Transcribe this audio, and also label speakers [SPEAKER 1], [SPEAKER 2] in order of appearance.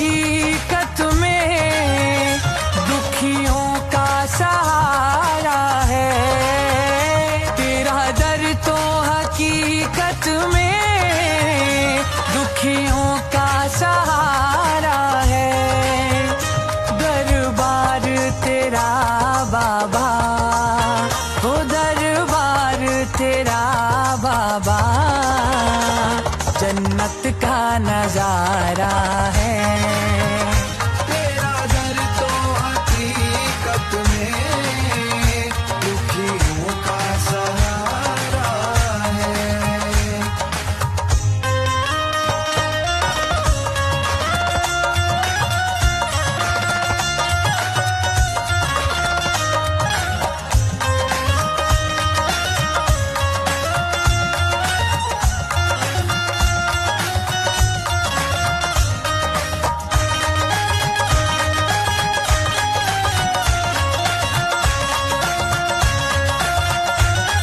[SPEAKER 1] हकीकत में दुखियों का सहारा है। तेरा दर तो हकीकत में दुखियों का सहारा है। दरबार तेरा बाबा, ओ दरबार तेरा बाबा, जन्नत का नजारा है।